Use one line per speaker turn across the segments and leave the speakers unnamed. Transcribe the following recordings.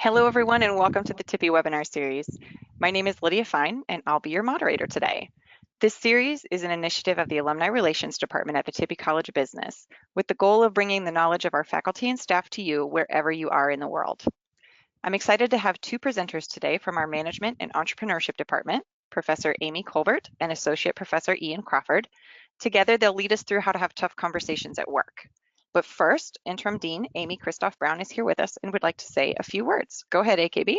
Hello, everyone, and welcome to the Tippie webinar series. My name is Lydia Fine, and I'll be your moderator today. This series is an initiative of the Alumni Relations Department at the Tippie College of Business, with the goal of bringing the knowledge of our faculty and staff to you wherever you are in the world. I'm excited to have two presenters today from our Management and Entrepreneurship Department, Professor Amy Colbert and Associate Professor Eean Crawford. Together, they'll lead us through how to have tough conversations at work. But first, Interim Dean Amy Christoph Brown is here with us and would like to say a few words. Go ahead, AKB.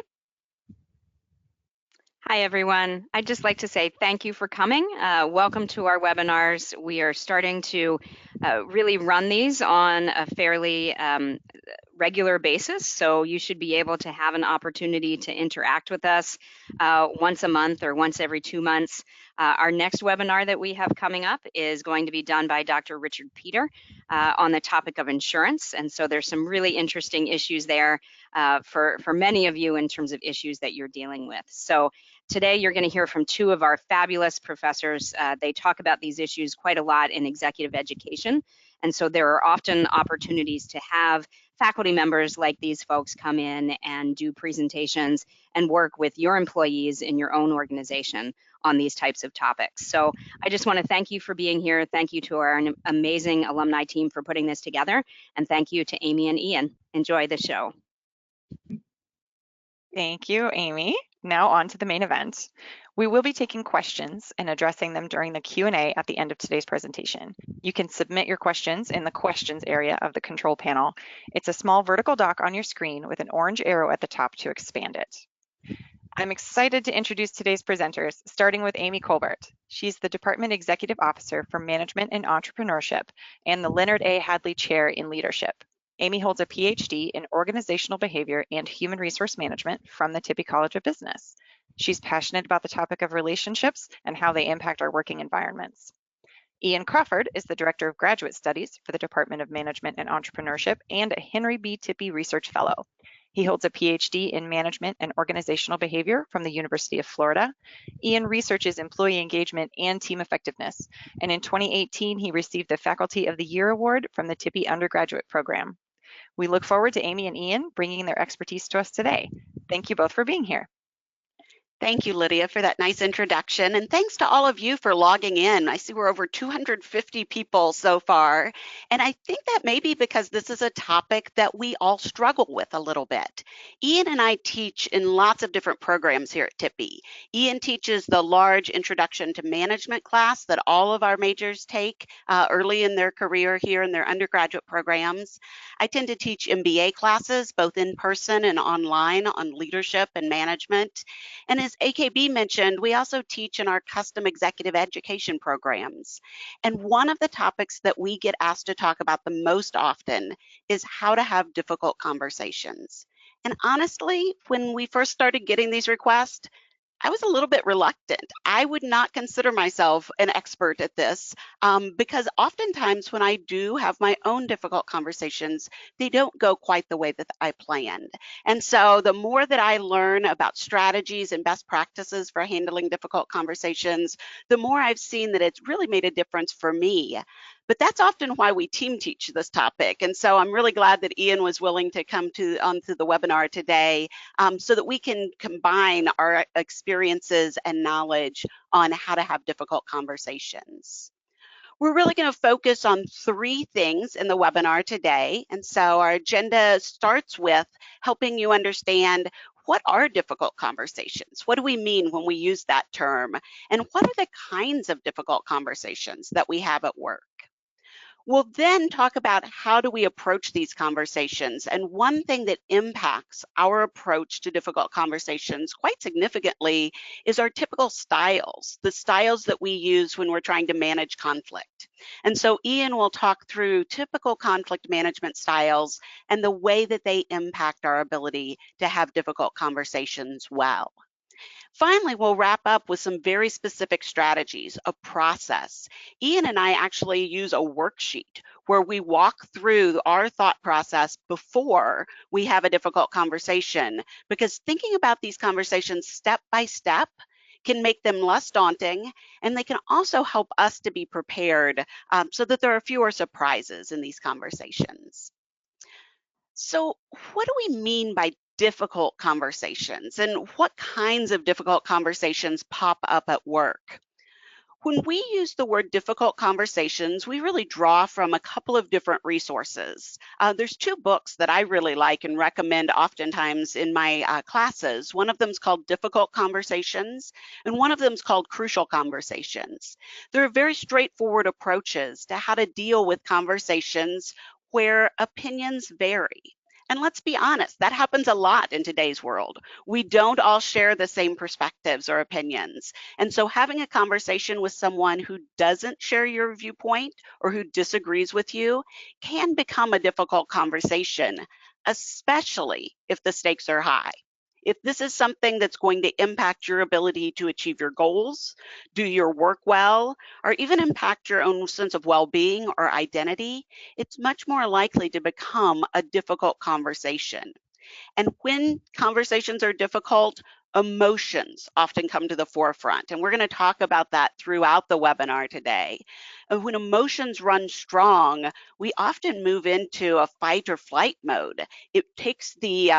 Hi, everyone. I'd just like to say thank you for coming. Welcome to our webinars. We are starting to really run these on a fairly regular basis, so you should be able to have an opportunity to interact with us once a month or once every 2 months. Our next webinar that we have coming up is going to be done by Dr. Richard Peter on the topic of insurance, and so there's some really interesting issues there for many of you in terms of issues that you're dealing with. So today you're going to hear from two of our fabulous professors. They talk about these issues quite a lot in executive education, and so there are often opportunities to have faculty members like these folks come in and do presentations and work with your employees in your own organization on these types of topics. So I just want to thank you for being here. Thank you to our amazing alumni team for putting this together. And thank you to Amy and Eean. Enjoy the show.
Thank you, Amy. Now on to the main event. We will be taking questions and addressing them during the Q&A at the end of today's presentation. You can submit your questions in the questions area of the control panel. It's a small vertical dock on your screen with an orange arrow at the top to expand it. I'm excited to introduce today's presenters, starting with Amy Colbert. She's the Department Executive Officer for Management and Entrepreneurship and the Leonard A. Hadley Chair in Leadership. Amy holds a PhD in Organizational Behavior and Human Resource Management from the Tippie College of Business. She's passionate about the topic of relationships and how they impact our working environments. Eean Crawford is the Director of Graduate Studies for the Department of Management and Entrepreneurship and a Henry B. Tippie Research Fellow. He holds a PhD in Management and Organizational Behavior from the University of Florida. Eean researches employee engagement and team effectiveness, and in 2018, he received the Faculty of the Year Award from the Tippie Undergraduate Program. We look forward to Amy and Eean bringing their expertise to us today. Thank you both for being here.
Thank you, Lydia, for that nice introduction. And thanks to all of you for logging in. I see we're over 250 people so far. And I think that may be because this is a topic that we all struggle with a little bit. Eean and I teach in lots of different programs here at Tippie. Eean teaches the large Introduction to Management class that all of our majors take early in their career here in their undergraduate programs. I tend to teach MBA classes, both in person and online, on leadership and management. And as AKB mentioned, we also teach in our custom executive education programs. And one of the topics that we get asked to talk about the most often is how to have difficult conversations. And honestly, when we first started getting these requests, I was a little bit reluctant. I would not consider myself an expert at this because oftentimes when I do have my own difficult conversations, they don't go quite the way that I planned. And so the more that I learn about strategies and best practices for handling difficult conversations, the more I've seen that it's really made a difference for me. But that's often why we team teach this topic. And so I'm really glad that Eean was willing to come onto the webinar today so that we can combine our experiences and knowledge on how to have difficult conversations. We're really going to focus on 3 things in the webinar today. And so our agenda starts with helping you understand what are difficult conversations? What do we mean when we use that term? And what are the kinds of difficult conversations that we have at work? We'll then talk about how do we approach these conversations. And one thing that impacts our approach to difficult conversations quite significantly is our typical styles, the styles that we use when we're trying to manage conflict. And so Eean will talk through typical conflict management styles and the way that they impact our ability to have difficult conversations well. Finally, we'll wrap up with some very specific strategies, a process. Eean and I actually use a worksheet where we walk through our thought process before we have a difficult conversation, because thinking about these conversations step by step can make them less daunting, and they can also help us to be prepared so that there are fewer surprises in these conversations. So what do we mean by difficult conversations and what kinds of difficult conversations pop up at work. When we use the word difficult conversations, we really draw from a couple of different resources. There's two books that I really like and recommend oftentimes in my classes. One of them is called Difficult Conversations, and one of them is called Crucial Conversations. There are very straightforward approaches to how to deal with conversations where opinions vary. And let's be honest, that happens a lot in today's world. We don't all share the same perspectives or opinions. And so having a conversation with someone who doesn't share your viewpoint or who disagrees with you can become a difficult conversation, especially if the stakes are high. If this is something that's going to impact your ability to achieve your goals, do your work well, or even impact your own sense of well-being or identity, it's much more likely to become a difficult conversation. And when conversations are difficult, emotions often come to the forefront. And we're going to talk about that throughout the webinar today. And when emotions run strong, we often move into a fight or flight mode. It takes the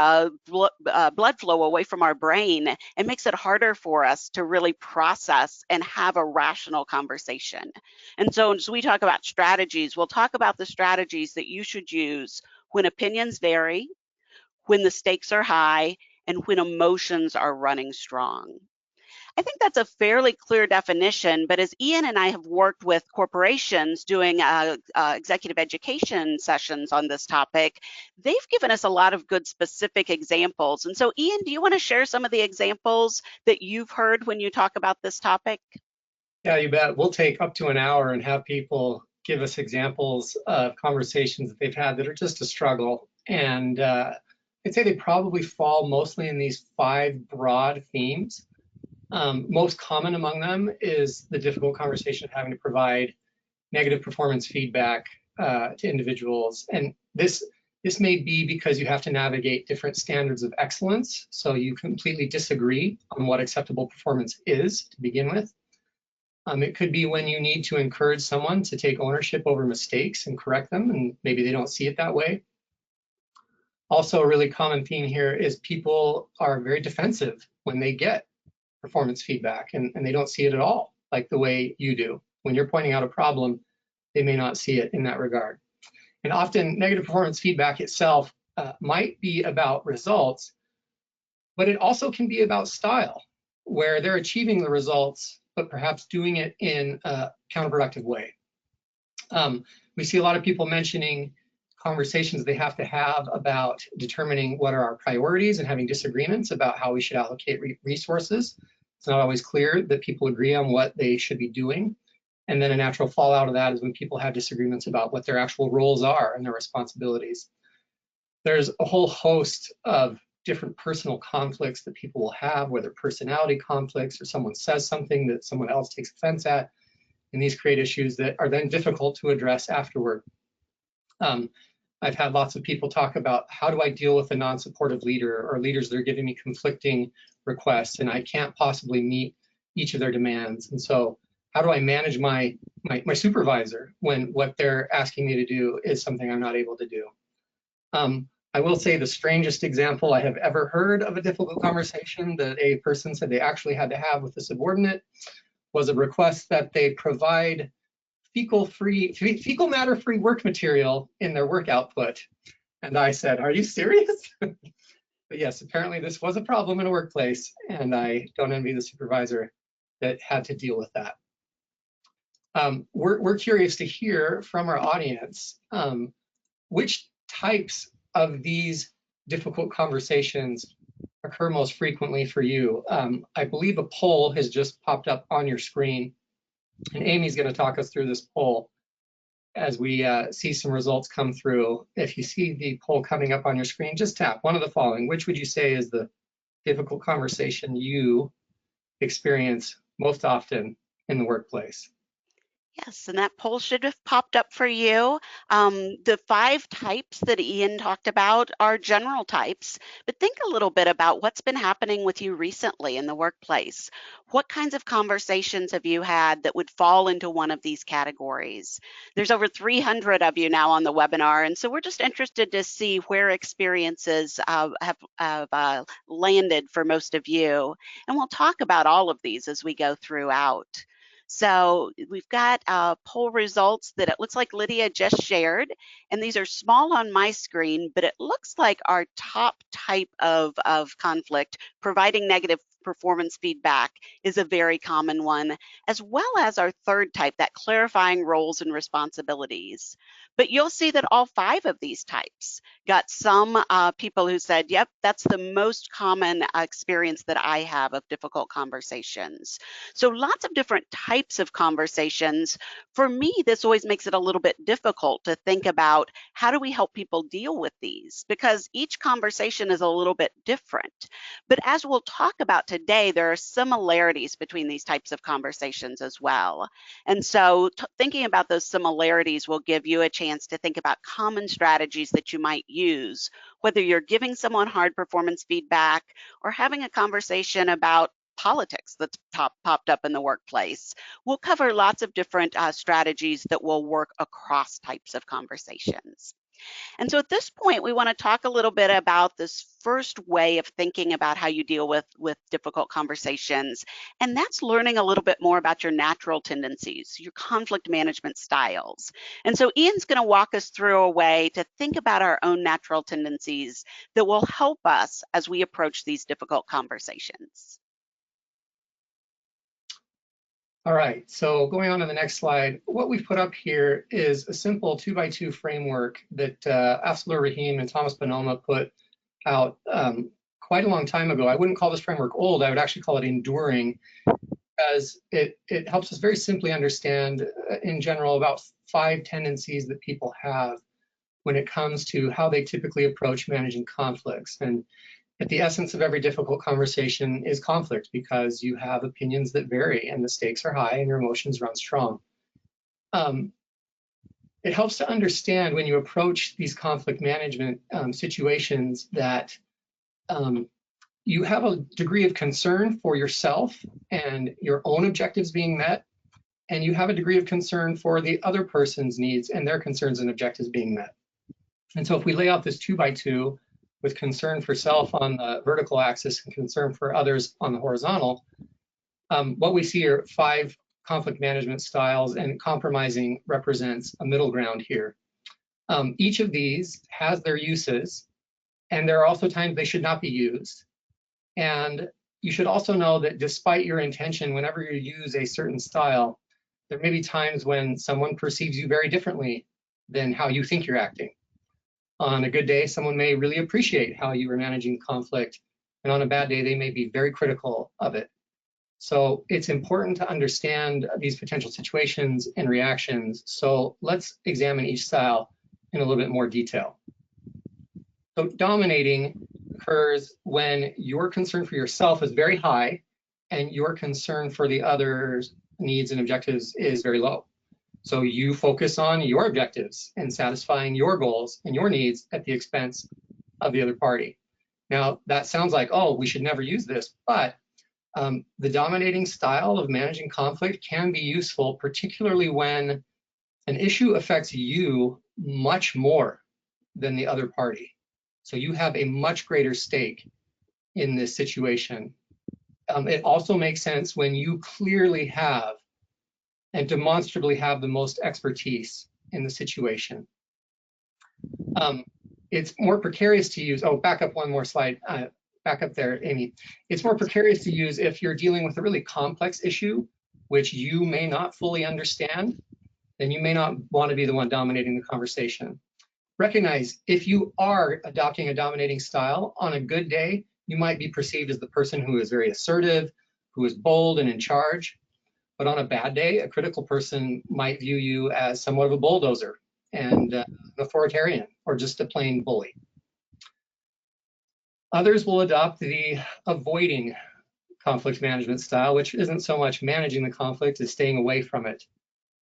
blood flow away from our brain and makes it harder for us to really process and have a rational conversation. And so as we talk about strategies, we'll talk about the strategies that you should use when opinions vary, when the stakes are high, and when emotions are running strong. I think that's a fairly clear definition, but as Eean and I have worked with corporations doing executive education sessions on this topic, they've given us a lot of good specific examples. And so Eean, do you want to share some of the examples that you've heard when you talk about this topic?
Yeah, you bet. We'll take up to an hour and have people give us examples of conversations that they've had that are just a struggle. And I'd say they probably fall mostly in these 5 broad themes. Most common among them is the difficult conversation of having to provide negative performance feedback to individuals. And this may be because you have to navigate different standards of excellence. So you completely disagree on what acceptable performance is to begin with. It could be when you need to encourage someone to take ownership over mistakes and correct them, and maybe they don't see it that way. Also, a really common theme here is people are very defensive when they get performance feedback, and they don't see it at all like the way you do. When you're pointing out a problem, they may not see it in that regard. And often negative performance feedback itself might be about results, but it also can be about style, where they're achieving the results, but perhaps doing it in a counterproductive way. We see a lot of people mentioning conversations they have to have about determining what are our priorities and having disagreements about how we should allocate resources. It's not always clear that people agree on what they should be doing. And then a natural fallout of that is when people have disagreements about what their actual roles are and their responsibilities. There's a whole host of different personal conflicts that people will have, whether personality conflicts or someone says something that someone else takes offense at. And these create issues that are then difficult to address afterward. I've had lots of people talk about how do I deal with a non-supportive leader or leaders that are giving me conflicting requests and I can't possibly meet each of their demands. And so how do I manage my supervisor when what they're asking me to do is something I'm not able to do? I will say the strangest example I have ever heard of a difficult conversation that a person said they actually had to have with a subordinate was a request that they provide fecal matter-free work material in their work output. And I said, are you serious? But yes, apparently this was a problem in a workplace, and I don't envy the supervisor that had to deal with that. We're curious to hear from our audience which types of these difficult conversations occur most frequently for you. I believe a poll has just popped up on your screen, and Amy's going to talk us through this poll as we see some results come through. If you see the poll coming up on your screen, just tap one of the following. Which would you say is the difficult conversation you experience most often in the workplace?
Yes, and that poll should have popped up for you. The 5 types that Ian talked about are general types, but think a little bit about what's been happening with you recently in the workplace. What kinds of conversations have you had that would fall into one of these categories? There's over 300 of you now on the webinar, and so we're just interested to see where experiences have landed for most of you. And we'll talk about all of these as we go throughout. So we've got poll results that it looks like Lydia just shared, and these are small on my screen, but it looks like our top type of conflict, providing negative performance feedback, is a very common one, as well as our third type, that clarifying roles and responsibilities. But you'll see that all 5 of these types got some people who said, yep, that's the most common experience that I have of difficult conversations. So lots of different types of conversations. For me, this always makes it a little bit difficult to think about how do we help people deal with these, because each conversation is a little bit different. But as we'll talk about today, there are similarities between these types of conversations as well. And so thinking about those similarities will give you a chance to think about common strategies that you might use, whether you're giving someone hard performance feedback or having a conversation about politics that's popped up in the workplace. We'll cover lots of different strategies that will work across types of conversations. And so at this point, we want to talk a little bit about this first way of thinking about how you deal with difficult conversations. And that's learning a little bit more about your natural tendencies, your conflict management styles. And so Ian's going to walk us through a way to think about our own natural tendencies that will help us as we approach these difficult conversations.
All right, so going on to the next slide, what we've put up here is a simple 2x2 framework that Afzalur Rahim and Thomas Bonoma put out quite a long time ago. I wouldn't call this framework old, I would actually call it enduring, because it helps us very simply understand, in general, about 5 tendencies that people have when it comes to how they typically approach managing conflicts. And at the essence of every difficult conversation is conflict, because you have opinions that vary and the stakes are high and your emotions run strong. It helps to understand when you approach these conflict management situations that you have a degree of concern for yourself and your own objectives being met, and you have a degree of concern for the other person's needs and their concerns and objectives being met. And so if we lay out this 2x2, with concern for self on the vertical axis and concern for others on the horizontal, what we see are 5 conflict management styles, and compromising represents a middle ground here. Each of these has their uses, and there are also times they should not be used. And you should also know that despite your intention, whenever you use a certain style, there may be times when someone perceives you very differently than how you think you're acting. On a good day, someone may really appreciate how you are managing conflict, and on a bad day, they may be very critical of it. So it's important to understand these potential situations and reactions. So let's examine each style in a little bit more detail. So dominating occurs when your concern for yourself is very high and your concern for the other's needs and objectives is very low. So you focus on your objectives and satisfying your goals and your needs at the expense of the other party. Now, that sounds like, oh, we should never use this, but the dominating style of managing conflict can be useful, particularly when an issue affects you much more than the other party. So you have a much greater stake in this situation. It also makes sense when you clearly have and demonstrably have the most expertise in the situation. It's more precarious to use, oh, back up one more slide, back up there, Amy. It's more precarious to use if you're dealing with a really complex issue, which you may not fully understand, then you may not want to be the one dominating the conversation. Recognize if you are adopting a dominating style, on a good day, you might be perceived as the person who is very assertive, who is bold and in charge. But on a bad day, a critical person might view you as somewhat of a bulldozer and an authoritarian, or just a plain bully. Others will adopt the avoiding conflict management style, which isn't so much managing the conflict as staying away from it.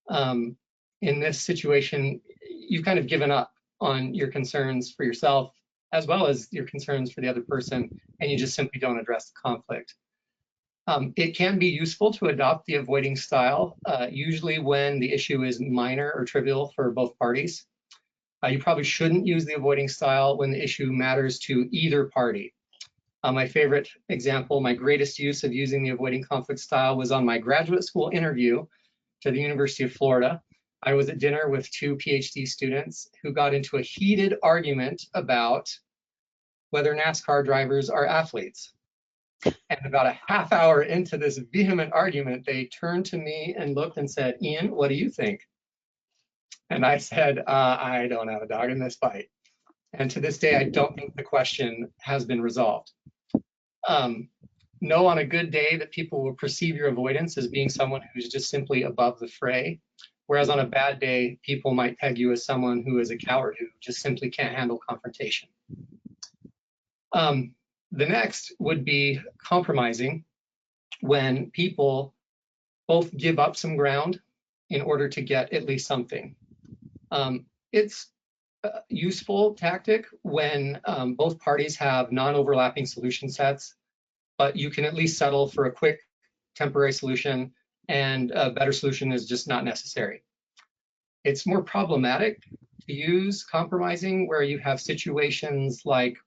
In this situation, you've kind of given up on your concerns for yourself as well as your concerns for the other person, and you just simply don't address the conflict. It can be useful to adopt the avoiding style, usually when the issue is minor or trivial for both parties. You probably shouldn't use the avoiding style when the issue matters to either party. My favorite example, my greatest use of using the avoiding conflict style was on my graduate school interview to the University of Florida. I was at dinner with two PhD students who got into a heated argument about whether NASCAR drivers are athletes. And about a half hour into this vehement argument, they turned to me and looked and said, "Eean, what do you think?" And I said, I don't have a dog in this fight. And to this day, I don't think the question has been resolved. Know on a good day that people will perceive your avoidance as being someone who's just simply above the fray. Whereas on a bad day, people might peg you as someone who is a coward who just simply can't handle confrontation. The next would be compromising, when people both give up some ground in order to get at least something. It's a useful tactic when both parties have non-overlapping solution sets, but you can at least settle for a quick temporary solution, and a better solution is just not necessary. It's more problematic to use compromising where you have situations like,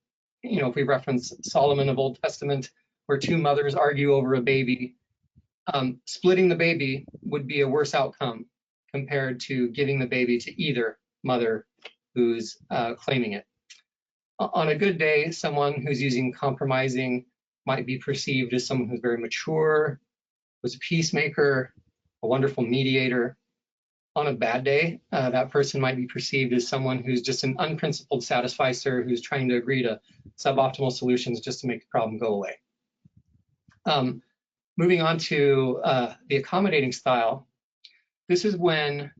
if we reference Solomon of Old Testament, where two mothers argue over a baby. Splitting the baby would be a worse outcome compared to giving the baby to either mother who's claiming it. On a good day, someone who's using compromising might be perceived as someone who's very mature, was a peacemaker, a wonderful mediator. On a bad day, that person might be perceived as someone who's just an unprincipled satisficer who's trying to agree to suboptimal solutions just to make the problem go away. Moving on to the accommodating style, this is when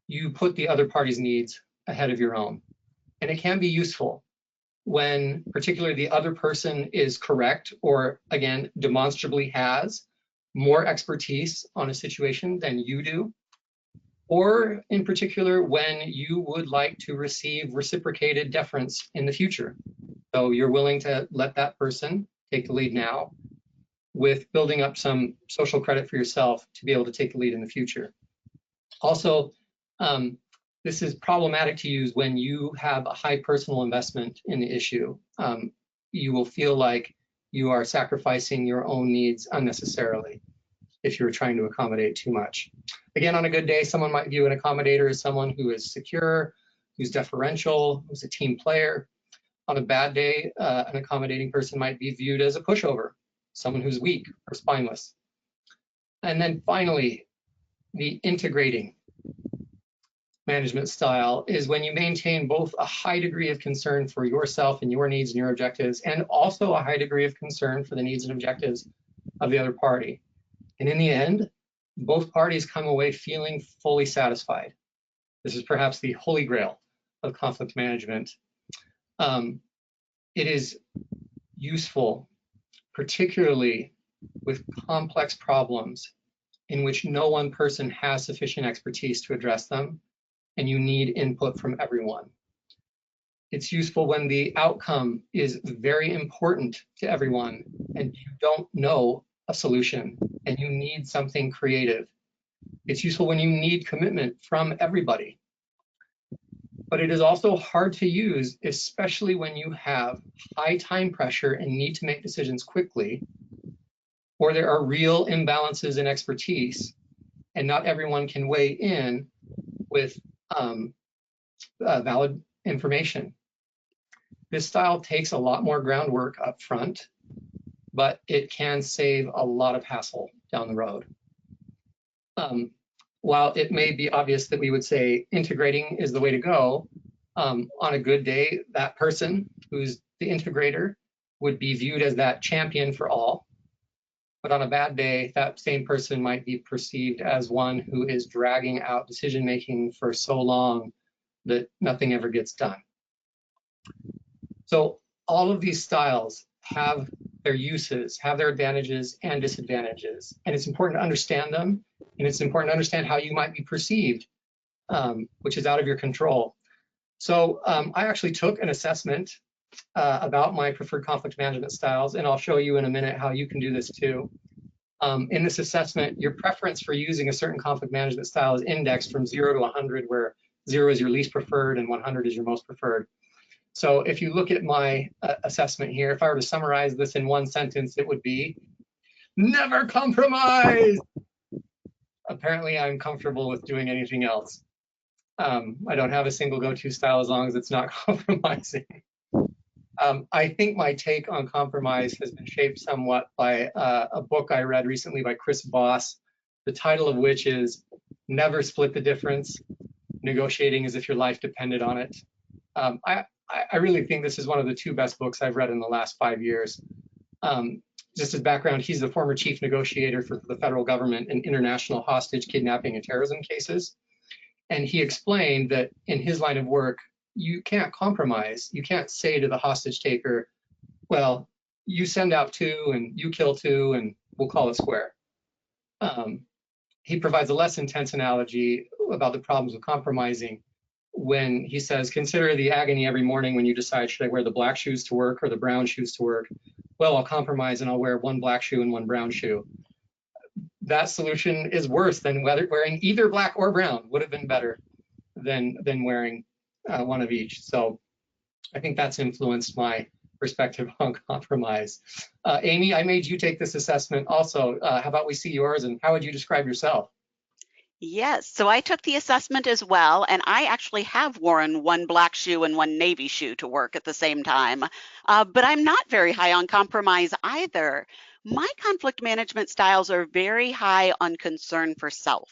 you put the other party's needs ahead of your own. And it can be useful when particularly the other person is correct or, again, demonstrably has more expertise on a situation than you do, or in particular when you would like to receive reciprocated deference in the future. So you're willing to let that person take the lead now with building up some social credit for yourself to be able to take the lead in the future. Also, this is problematic to use when you have a high personal investment in the issue. You will feel like you are sacrificing your own needs unnecessarily if you're trying to accommodate too much. Again, on a good day, someone might view an accommodator as someone who is secure, who's deferential, who's a team player. On a bad day, an accommodating person might be viewed as a pushover, someone who's weak or spineless. And then finally, the integrating management style is when you maintain both a high degree of concern for yourself and your needs and your objectives, and also a high degree of concern for the needs and objectives of the other party. And in the end, both parties come away feeling fully satisfied. This is perhaps the holy grail of conflict management. It is useful, particularly with complex problems in which no one person has sufficient expertise to address them, and you need input from everyone. It's useful when the outcome is very important to everyone and you don't know a solution and you need something creative. It's useful when you need commitment from everybody. But it is also hard to use, especially when you have high time pressure and need to make decisions quickly, or there are real imbalances in expertise and not everyone can weigh in with valid information. This style takes a lot more groundwork up front, but it can save a lot of hassle down the road. While it may be obvious that we would say integrating is the way to go, on a good day, that person who's the integrator would be viewed as that champion for all. But on a bad day, that same person might be perceived as one who is dragging out decision-making for so long that nothing ever gets done. So all of these styles have their uses, have their advantages and disadvantages. And it's important to understand them, and it's important to understand how you might be perceived, which is out of your control. So I actually took an assessment about my preferred conflict management styles, and I'll show you in a minute how you can do this too. In this assessment, your preference for using a certain conflict management style is indexed from 0 to 100, where 0 is your least preferred and 100 is your most preferred. So if you look at my assessment here, if I were to summarize this in one sentence, it would be, never compromise. Apparently, I'm comfortable with doing anything else. I don't have a single go-to style as long as it's not compromising. I think my take on compromise has been shaped somewhat by a book I read recently by Chris Voss, the title of which is Never Split the Difference, Negotiating as if your life depended on it. I really think this is one of the 2 best books I've read in the last 5 years. Just as background, he's the former chief negotiator for the federal government in international hostage, kidnapping, and terrorism cases. And he explained that in his line of work, you can't compromise. You can't say to the hostage taker, well, you send out 2 and you kill 2 and we'll call it square. He provides a less intense analogy about the problems of compromising when he says, consider the agony every morning when you decide, should I wear the black shoes to work or the brown shoes to work? Well, I'll compromise and I'll wear 1 black shoe and 1 brown shoe. That solution is worse than wearing either black or brown. Would have been better than wearing one of each. So I think that's influenced my perspective on compromise. Amy, I made you take this assessment also. How about we see yours, and how would you describe yourself?
Yes, so I took the assessment as well, and I actually have worn 1 black shoe and 1 navy shoe to work at the same time. But I'm not very high on compromise either. My conflict management styles are very high on concern for self.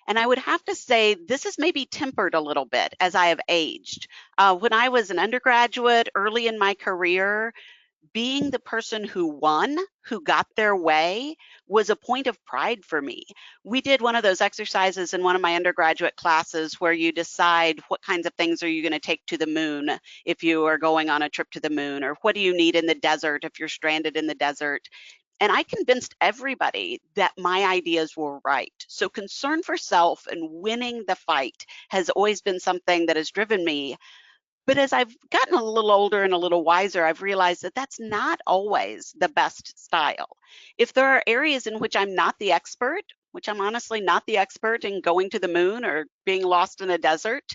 And I would have to say this is maybe tempered a little bit as I have aged. When I was an undergraduate, early in my career, being the person who won, who got their way, was a point of pride for me. We did one of those exercises in one of my undergraduate classes where you decide what kinds of things are you going to take to the moon if you are going on a trip to the moon, or what do you need in the desert if you're stranded in the desert. And I convinced everybody that my ideas were right. So concern for self and winning the fight has always been something that has driven me. But as I've gotten a little older and a little wiser, I've realized that that's not always the best style. If there are areas in which I'm not the expert, which I'm honestly not the expert in going to the moon or being lost in a desert,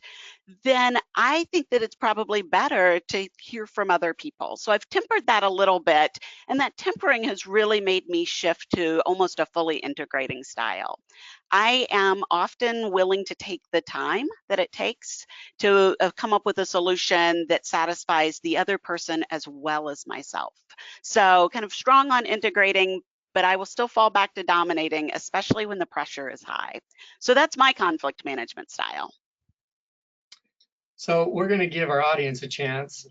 then I think that it's probably better to hear from other people. So I've tempered that a little bit, and that tempering has really made me shift to almost a fully integrating style. I am often willing to take the time that it takes to come up with a solution that satisfies the other person as well as myself. So kind of strong on integrating, but I will still fall back to dominating, especially when the pressure is high. So that's my conflict management style.
So we're going to give our audience a chance.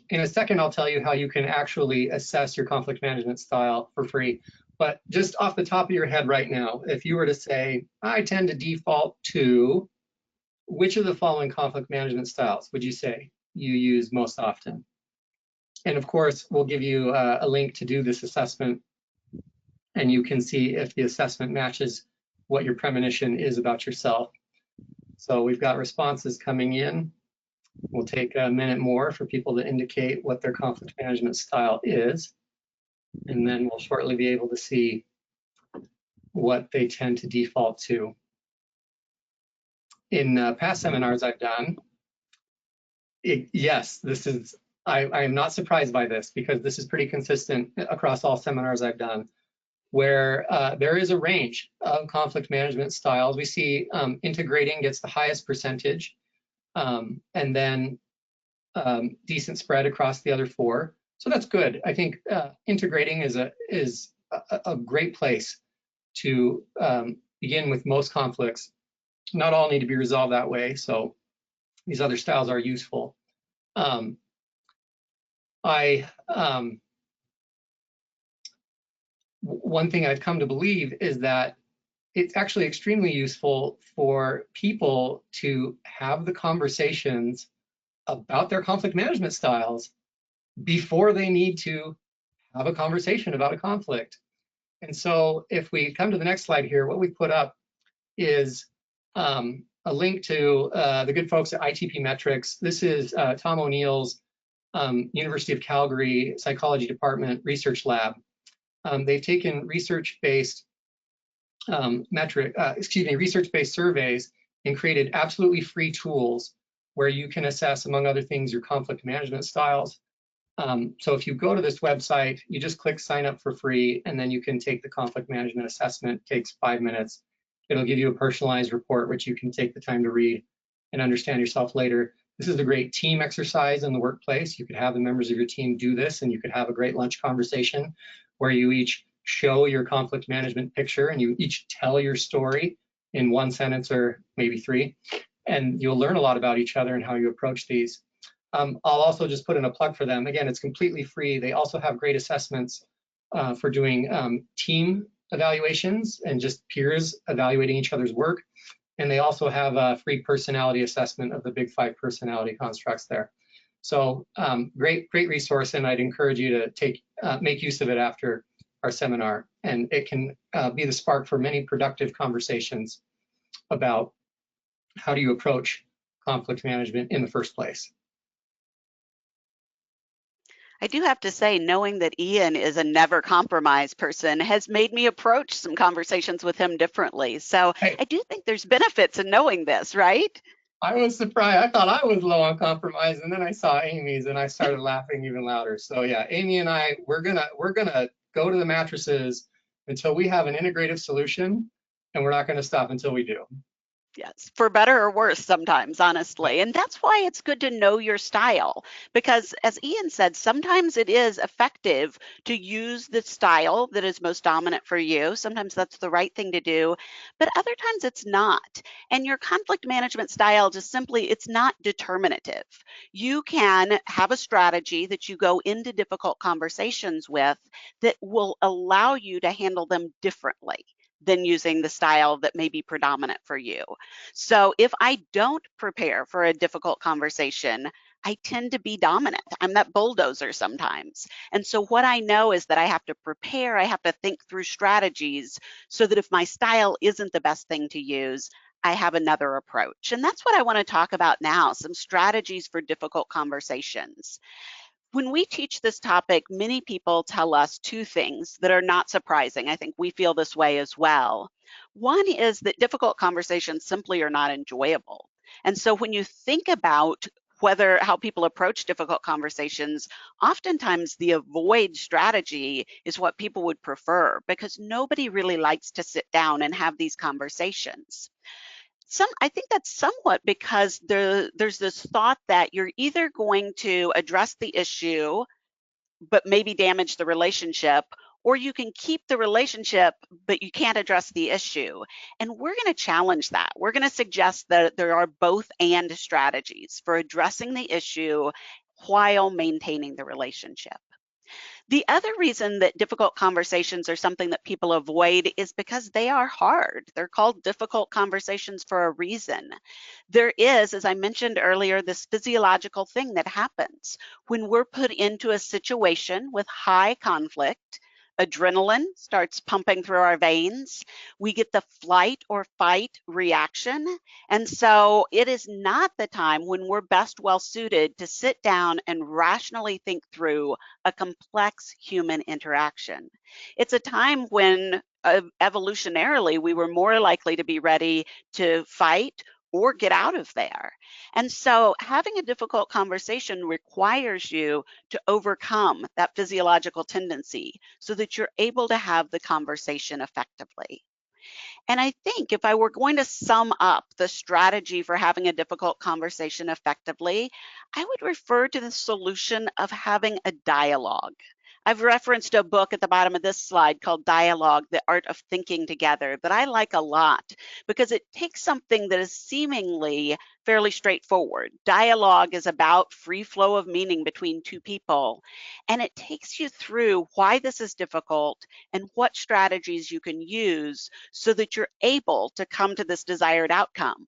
In a second, I'll tell you how you can actually assess your conflict management style for free. But just off the top of your head right now, if you were to say, I tend to default to, which of the following conflict management styles would you say you use most often? And of course, we'll give you a link to do this assessment, and you can see if the assessment matches what your premonition is about yourself. So we've got responses coming in. We'll take a minute more for people to indicate what their conflict management style is, and then we'll shortly be able to see what they tend to default to. In past seminars I've done, yes, this is, I am not surprised by this because this is pretty consistent across all seminars I've done, where there is a range of conflict management styles. We see integrating gets the highest percentage, and then decent spread across the other 4. So that's good. I think integrating is a great place to begin with most conflicts. Not all need to be resolved that way, so these other styles are useful. One thing I've come to believe is that it's actually extremely useful for people to have the conversations about their conflict management styles before they need to have a conversation about a conflict. And so if we come to the next slide here, what we put up is a link to the good folks at ITP Metrics. This is Tom O'Neill's University of Calgary Psychology Department Research Lab. They've taken research-based research-based surveys and created absolutely free tools where you can assess, among other things, your conflict management styles. So if you go to this website, you just click sign up for free, and then you can take the conflict management assessment. It takes 5 minutes. It'll give you a personalized report, which you can take the time to read and understand yourself later. This is a great team exercise in the workplace. You could have the members of your team do this, and you could have a great lunch conversation where you each show your conflict management picture and you each tell your story in 1 sentence or maybe 3, and you'll learn a lot about each other and how you approach these. I'll also just put in a plug for them. Again, it's completely free. They also have great assessments for doing team evaluations and just peers evaluating each other's work. And they also have a free personality assessment of the big 5 personality constructs there. So great resource, and I'd encourage you to make use of it after our seminar. And it can be the spark for many productive conversations about how do you approach conflict management in the first place.
I do have to say, knowing that Eean is a never compromise person has made me approach some conversations with him differently. So
Hey,
I do think there's benefits in knowing this, right?
I was surprised. I thought I was low on compromise, and then I saw Amy's, and I started laughing even louder. So yeah, Amy and I, we're gonna go to the mattresses until we have an integrative solution, and we're not gonna stop until we do.
Yes, for better or worse sometimes, honestly. And that's why it's good to know your style, because as Eean said, sometimes it is effective to use the style that is most dominant for you. Sometimes that's the right thing to do, but other times it's not. And your conflict management style just simply, it's not determinative. You can have a strategy that you go into difficult conversations with that will allow you to handle them differently than using the style that may be predominant for you. So if I don't prepare for a difficult conversation, I tend to be dominant. I'm that bulldozer sometimes. And so what I know is that I have to prepare, I have to think through strategies so that if my style isn't the best thing to use, I have another approach. And that's what I want to talk about now, some strategies for difficult conversations. When we teach this topic, many people tell us 2 things that are not surprising. I think we feel this way as well. One is that difficult conversations simply are not enjoyable. And so when you think about how people approach difficult conversations, oftentimes the avoid strategy is what people would prefer because nobody really likes to sit down and have these conversations. I think that's somewhat because there's this thought that you're either going to address the issue, but maybe damage the relationship, or you can keep the relationship, but you can't address the issue. And we're going to challenge that. We're going to suggest that there are both and strategies for addressing the issue while maintaining the relationship. The other reason that difficult conversations are something that people avoid is because they are hard. They're called difficult conversations for a reason. There is, as I mentioned earlier, this physiological thing that happens when we're put into a situation with high conflict. Adrenaline starts pumping through our veins. We get the flight or fight reaction. And so it is not the time when we're best well suited to sit down and rationally think through a complex human interaction. It's a time when evolutionarily we were more likely to be ready to fight or get out of there. And so having a difficult conversation requires you to overcome that physiological tendency so that you're able to have the conversation effectively. And I think if I were going to sum up the strategy for having a difficult conversation effectively, I would refer to the solution of having a dialogue. I've referenced a book at the bottom of this slide called Dialogue, The Art of Thinking Together that I like a lot because it takes something that is seemingly fairly straightforward. Dialogue is about free flow of meaning between 2 people, and it takes you through why this is difficult and what strategies you can use so that you're able to come to this desired outcome.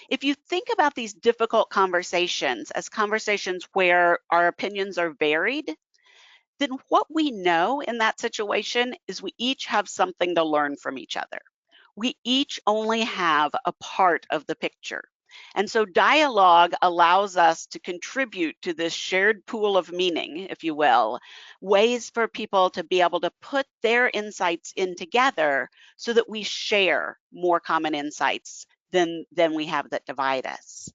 If you think about these difficult conversations as conversations where our opinions are varied, then what we know in that situation is we each have something to learn from each other. We each only have a part of the picture. And so dialogue allows us to contribute to this shared pool of meaning, if you will, ways for people to be able to put their insights in together so that we share more common insights than we have that divide us.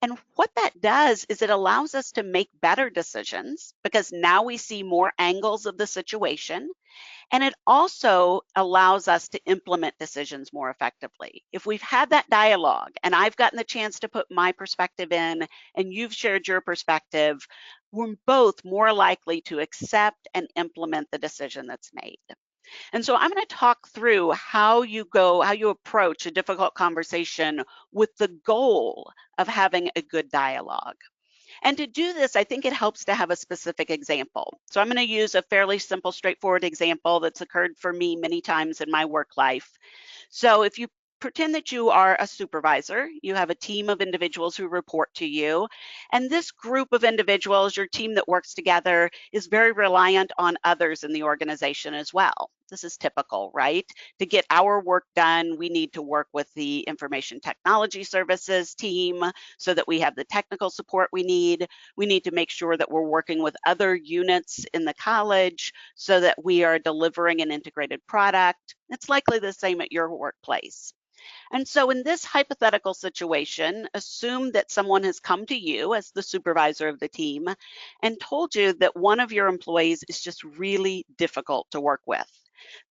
And what that does is it allows us to make better decisions because now we see more angles of the situation. And it also allows us to implement decisions more effectively. If we've had that dialogue and I've gotten the chance to put my perspective in and you've shared your perspective, we're both more likely to accept and implement the decision that's made. And so I'm going to talk through how you approach a difficult conversation with the goal of having a good dialogue. And to do this, I think it helps to have a specific example. So I'm going to use a fairly simple, straightforward example that's occurred for me many times in my work life. So if you pretend that you are a supervisor, you have a team of individuals who report to you, and this group of individuals, your team that works together, is very reliant on others in the organization as well. This is typical, right? To get our work done, we need to work with the information technology services team so that we have the technical support we need. We need to make sure that we're working with other units in the college so that we are delivering an integrated product. It's likely the same at your workplace. And so in this hypothetical situation, assume that someone has come to you as the supervisor of the team and told you that one of your employees is just really difficult to work with.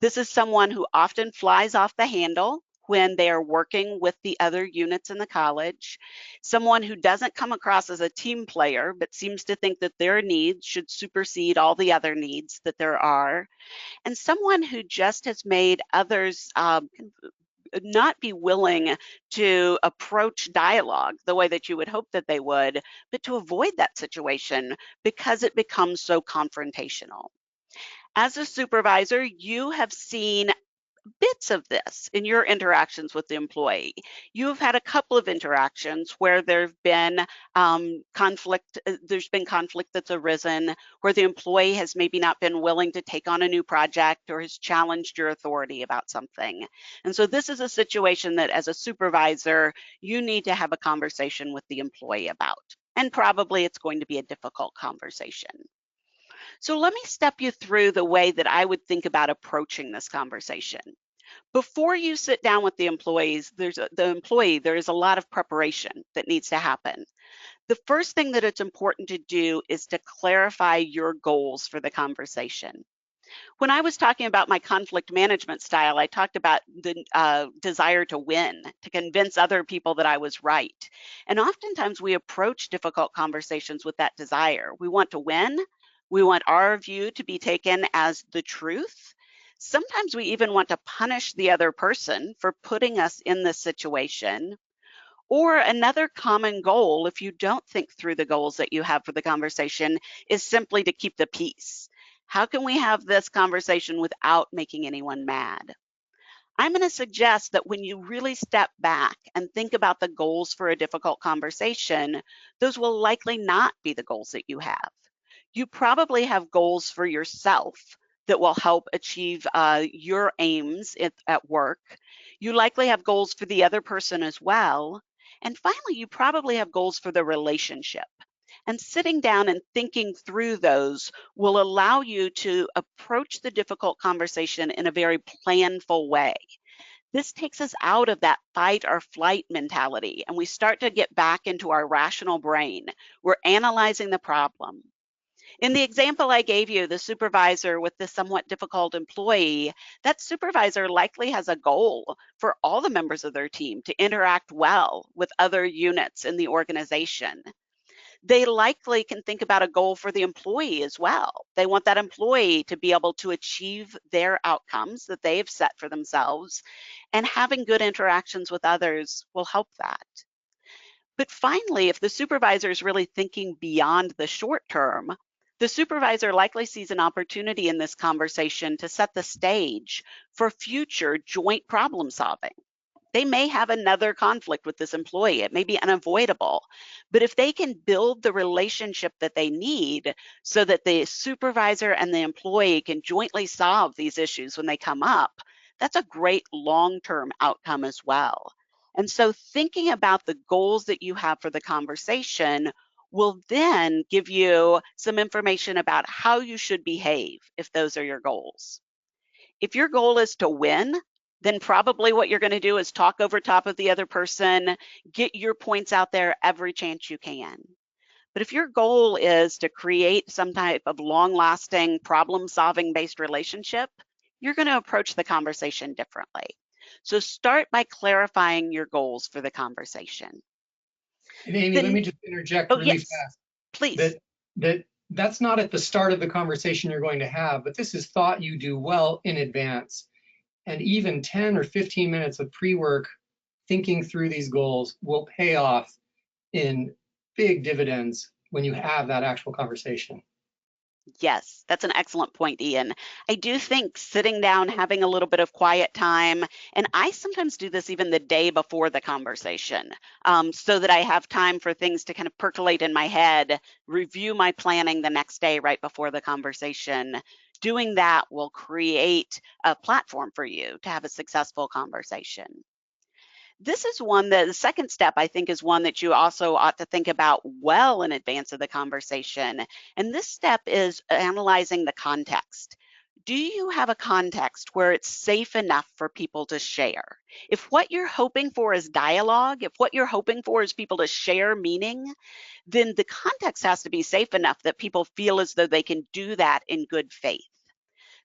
This is someone who often flies off the handle when they are working with the other units in the college, someone who doesn't come across as a team player, but seems to think that their needs should supersede all the other needs that there are, and someone who just has made others not be willing to approach dialogue the way that you would hope that they would, but to avoid that situation because it becomes so confrontational. As a supervisor, you have seen bits of this in your interactions with the employee. You've had a couple of interactions where there's been conflict that's arisen, where the employee has maybe not been willing to take on a new project or has challenged your authority about something. And so this is a situation that as a supervisor, you need to have a conversation with the employee about. And probably it's going to be a difficult conversation. So let me step you through the way that I would think about approaching this conversation. Before you sit down with the employees, there is a lot of preparation that needs to happen. The first thing that it's important to do is to clarify your goals for the conversation. When I was talking about my conflict management style, I talked about the desire to win, to convince other people that I was right. And oftentimes we approach difficult conversations with that desire. We want to win. We want our view to be taken as the truth. Sometimes we even want to punish the other person for putting us in this situation. Or another common goal, if you don't think through the goals that you have for the conversation, is simply to keep the peace. How can we have this conversation without making anyone mad? I'm going to suggest that when you really step back and think about the goals for a difficult conversation, those will likely not be the goals that you have. You probably have goals for yourself that will help achieve your aims at work. You likely have goals for the other person as well. And finally, you probably have goals for the relationship. And sitting down and thinking through those will allow you to approach the difficult conversation in a very planful way. This takes us out of that fight or flight mentality, and we start to get back into our rational brain. We're analyzing the problem. In the example I gave you, the supervisor with the somewhat difficult employee, that supervisor likely has a goal for all the members of their team to interact well with other units in the organization. They likely can think about a goal for the employee as well. They want that employee to be able to achieve their outcomes that they have set for themselves, and having good interactions with others will help that. But finally, if the supervisor is really thinking beyond the short term, the supervisor likely sees an opportunity in this conversation to set the stage for future joint problem solving. They may have another conflict with this employee. It may be unavoidable. But if they can build the relationship that they need so that the supervisor and the employee can jointly solve these issues when they come up, that's a great long-term outcome as well. And so thinking about the goals that you have for the conversation will then give you some information about how you should behave if those are your goals. If your goal is to win, then probably what you're going to do is talk over top of the other person, get your points out there every chance you can. But if your goal is to create some type of long-lasting problem-solving based relationship, you're going to approach the conversation differently. So start by clarifying your goals for the conversation.
And Amy, let me just interject really fast.
Please.
That's not at the start of the conversation you're going to have, but this is thought you do well in advance. And even 10 or 15 minutes of pre-work thinking through these goals will pay off in big dividends when you have that actual conversation.
Yes, that's an excellent point, Eean. I do think sitting down, having a little bit of quiet time, and I sometimes do this even the day before the conversation, so that I have time for things to kind of percolate in my head, review my planning the next day right before the conversation. Doing that will create a platform for you to have a successful conversation. This is one that the second step, I think, is one that you also ought to think about well in advance of the conversation. And this step is analyzing the context. Do you have a context where it's safe enough for people to share? If what you're hoping for is dialogue, if what you're hoping for is people to share meaning, then the context has to be safe enough that people feel as though they can do that in good faith.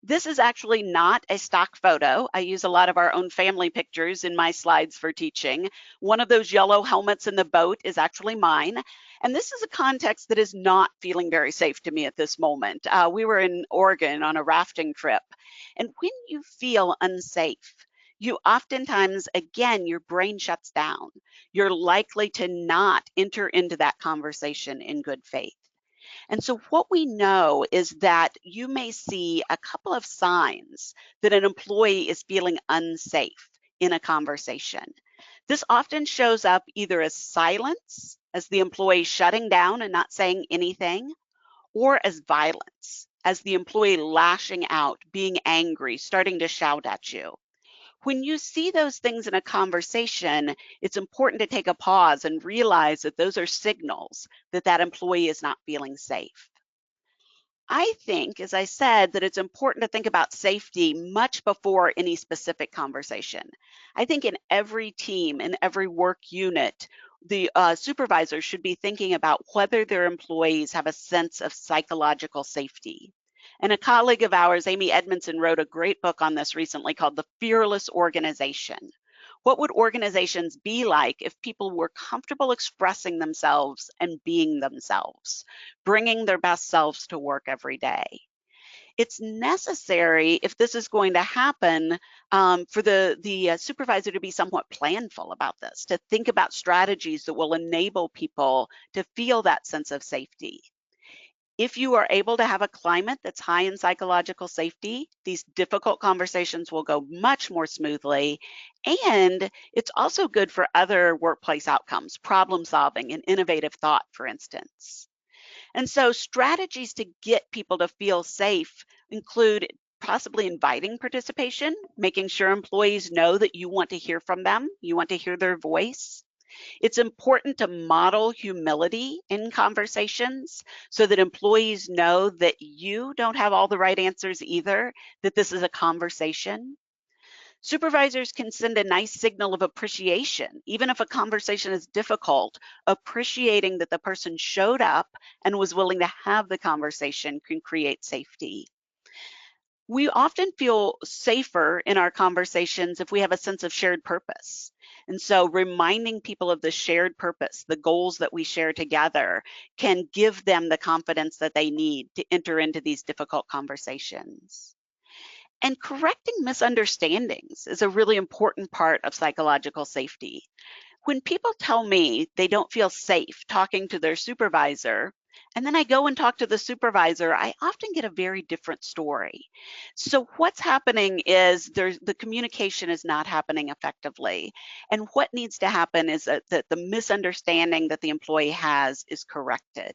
This is actually not a stock photo. I use a lot of our own family pictures in my slides for teaching. One of those yellow helmets in the boat is actually mine. And this is a context that is not feeling very safe to me at this moment. We were in Oregon on a rafting trip. And when you feel unsafe, you oftentimes, again, your brain shuts down. You're likely to not enter into that conversation in good faith. And so what we know is that you may see a couple of signs that an employee is feeling unsafe in a conversation. This often shows up either as silence, as the employee shutting down and not saying anything, or as violence, as the employee lashing out, being angry, starting to shout at you. When you see those things in a conversation, it's important to take a pause and realize that those are signals that that employee is not feeling safe. I think, as I said, that it's important to think about safety much before any specific conversation. I think in every team, in every work unit, the supervisor should be thinking about whether their employees have a sense of psychological safety. And a colleague of ours, Amy Edmondson, wrote a great book on this recently called The Fearless Organization. What would organizations be like if people were comfortable expressing themselves and being themselves, bringing their best selves to work every day? It's necessary, if this is going to happen, for the supervisor to be somewhat planful about this, to think about strategies that will enable people to feel that sense of safety. If you are able to have a climate that's high in psychological safety, these difficult conversations will go much more smoothly. And it's also good for other workplace outcomes, problem solving and innovative thought, for instance. And so strategies to get people to feel safe include possibly inviting participation, making sure employees know that you want to hear from them, you want to hear their voice. It's important to model humility in conversations so that employees know that you don't have all the right answers either, that this is a conversation. Supervisors can send a nice signal of appreciation, even if a conversation is difficult. Appreciating that the person showed up and was willing to have the conversation can create safety. We often feel safer in our conversations if we have a sense of shared purpose. And so reminding people of the shared purpose, the goals that we share together, can give them the confidence that they need to enter into these difficult conversations. And correcting misunderstandings is a really important part of psychological safety. When people tell me they don't feel safe talking to their supervisor, And then I go and talk to the supervisor, I often get a very different story. So what's happening is the communication is not happening effectively. And what needs to happen is that the misunderstanding that the employee has is corrected.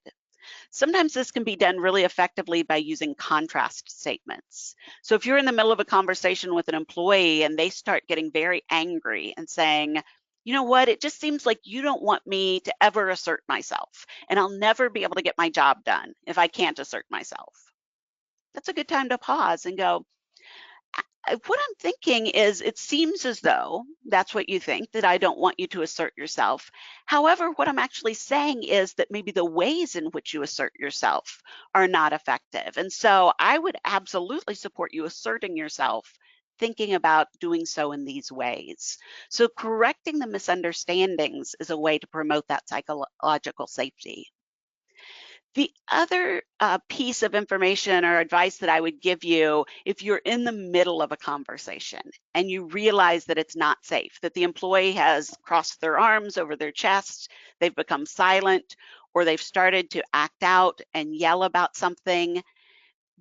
Sometimes this can be done really effectively by using contrast statements. So if you're in the middle of a conversation with an employee and they start getting very angry and saying, you know what, it just seems like you don't want me to ever assert myself, and I'll never be able to get my job done if I can't assert myself. That's a good time to pause and go, what I'm thinking is it seems as though that's what you think, that I don't want you to assert yourself. However, what I'm actually saying is that maybe the ways in which you assert yourself are not effective. And so I would absolutely support you asserting yourself, thinking about doing so in these ways. So correcting the misunderstandings is a way to promote that psychological safety. The other piece of information or advice that I would give you, if you're in the middle of a conversation and you realize that it's not safe, that the employee has crossed their arms over their chest, they've become silent, or they've started to act out and yell about something,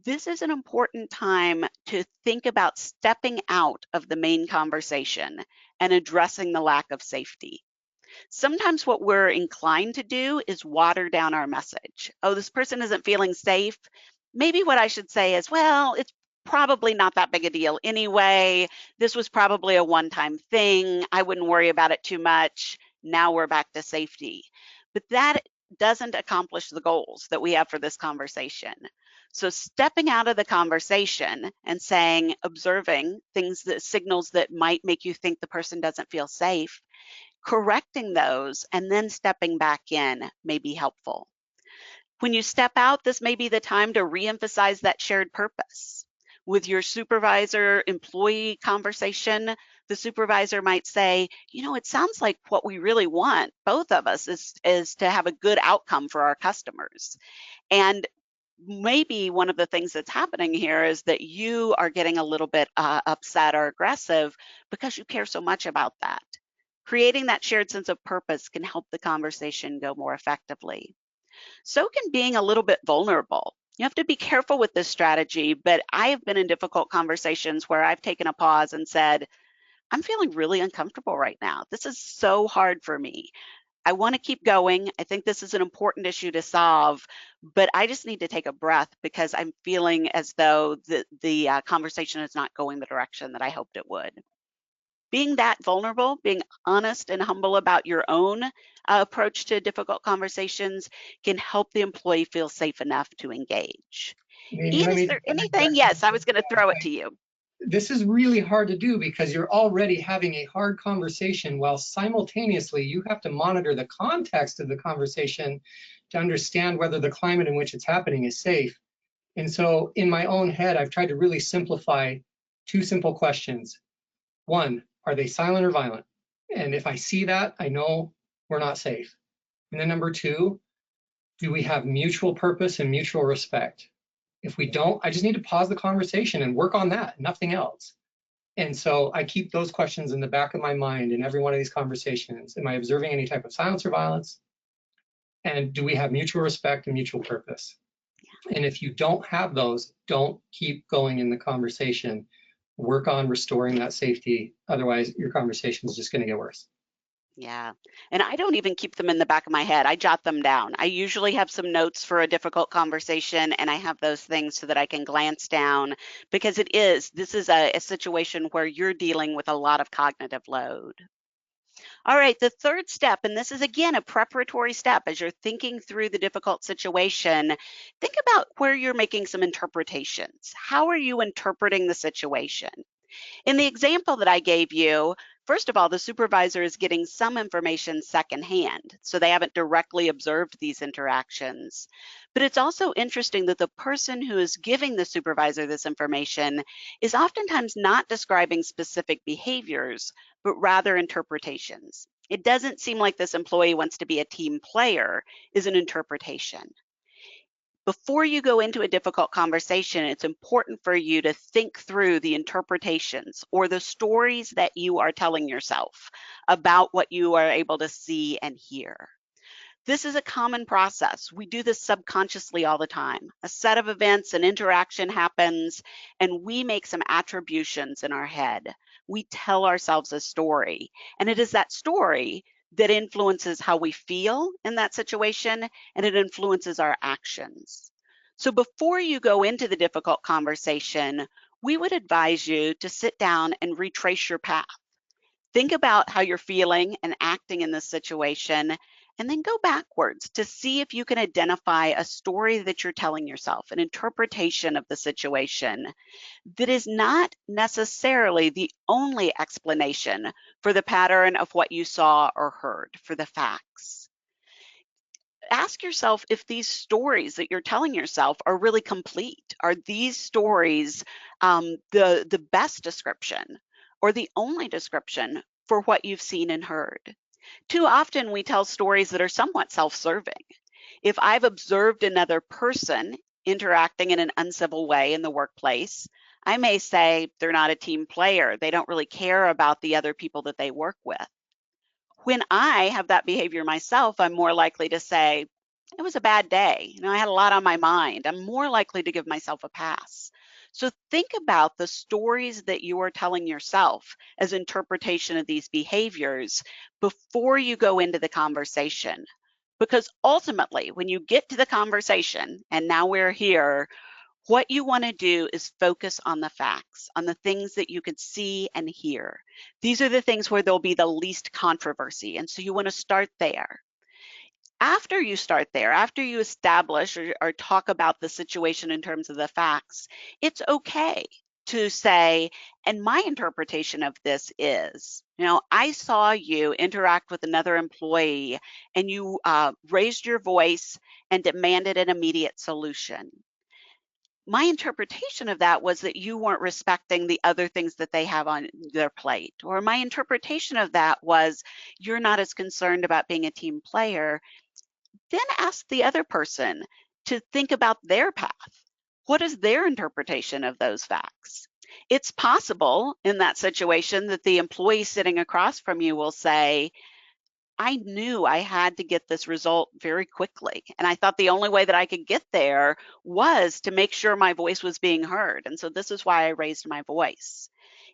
this is an important time to think about stepping out of the main conversation and addressing the lack of safety. Sometimes what we're inclined to do is water down our message. Oh, this person isn't feeling safe. Maybe what I should say is, well, it's probably not that big a deal anyway. This was probably a one-time thing. I wouldn't worry about it too much. Now we're back to safety. But that doesn't accomplish the goals that we have for this conversation. So stepping out of the conversation and saying, observing things, that signals that might make you think the person doesn't feel safe, correcting those and then stepping back in may be helpful. When you step out, this may be the time to reemphasize that shared purpose. With your supervisor-employee conversation, the supervisor might say, you know, it sounds like what we really want, both of us, is to have a good outcome for our customers. And maybe one of the things that's happening here is that you are getting a little bit upset or aggressive because you care so much about that. Creating that shared sense of purpose can help the conversation go more effectively. So can being a little bit vulnerable. You have to be careful with this strategy, but I have been in difficult conversations where I've taken a pause and said, I'm feeling really uncomfortable right now. This is so hard for me. I want to keep going. I think this is an important issue to solve, but I just need to take a breath because I'm feeling as though the conversation is not going the direction that I hoped it would. Being that vulnerable, being honest and humble about your own approach to difficult conversations can help the employee feel safe enough to engage.
Maybe
Ian,
let
is
me
there anything?
interject
Yes, I was going to
one
throw it
thing.
to you.
This is really hard to do because you're already having a hard conversation while simultaneously you have to monitor the context of the conversation to understand whether the climate in which it's happening is safe. And so in my own head, I've tried to really simplify two simple questions. One, are they silent or violent? And if I see that, I know we're not safe. And then number two, do we have mutual purpose and mutual respect? If we don't, I just need to pause the conversation and work on that, nothing else. And so I keep those questions in the back of my mind in every one of these conversations. Am I observing any type of silence or violence? And do we have mutual respect and mutual purpose? And if you don't have those, don't keep going in the conversation. Work on restoring that safety. Otherwise, your conversation is just going to get worse.
Yeah. And I don't even keep them in the back of my head. I jot them down. I usually have some notes for a difficult conversation, and I have those things so that I can glance down because this is a situation where you're dealing with a lot of cognitive load. All right, the third step, and this is again a preparatory step as you're thinking through the difficult situation, think about where you're making some interpretations. How are you interpreting the situation? In the example that I gave you, first of all, the supervisor is getting some information secondhand, so they haven't directly observed these interactions. But it's also interesting that the person who is giving the supervisor this information is oftentimes not describing specific behaviors, but rather interpretations. It doesn't seem like this employee wants to be a team player, is an interpretation. Before you go into a difficult conversation, it's important for you to think through the interpretations or the stories that you are telling yourself about what you are able to see and hear. This is a common process. We do this subconsciously all the time. A set of events, an interaction happens, and we make some attributions in our head. We tell ourselves a story, and it is that story that influences how we feel in that situation, and it influences our actions. So before you go into the difficult conversation, we would advise you to sit down and retrace your path. Think about how you're feeling and acting in this situation, and then go backwards to see if you can identify a story that you're telling yourself, an interpretation of the situation that is not necessarily the only explanation for the pattern of what you saw or heard, for the facts. Ask yourself if these stories that you're telling yourself are really complete. Are these stories the best description or the only description for what you've seen and heard? Too often we tell stories that are somewhat self-serving. If I've observed another person interacting in an uncivil way in the workplace, I may say they're not a team player. They don't really care about the other people that they work with. When I have that behavior myself, I'm more likely to say, it was a bad day. I had a lot on my mind. I'm more likely to give myself a pass. So think about the stories that you are telling yourself as interpretation of these behaviors before you go into the conversation. Because ultimately, when you get to the conversation, and now we're here, what you want to do is focus on the facts, on the things that you can see and hear. These are the things where there'll be the least controversy. And so you want to start there. After you start there, after you establish or talk about the situation in terms of the facts, it's okay to say, and my interpretation of this is, I saw you interact with another employee and you raised your voice and demanded an immediate solution. My interpretation of that was that you weren't respecting the other things that they have on their plate. Or my interpretation of that was you're not as concerned about being a team player. Then ask the other person to think about their path. What is their interpretation of those facts? It's possible in that situation that the employee sitting across from you will say, I knew I had to get this result very quickly. And I thought the only way that I could get there was to make sure my voice was being heard. And so this is why I raised my voice.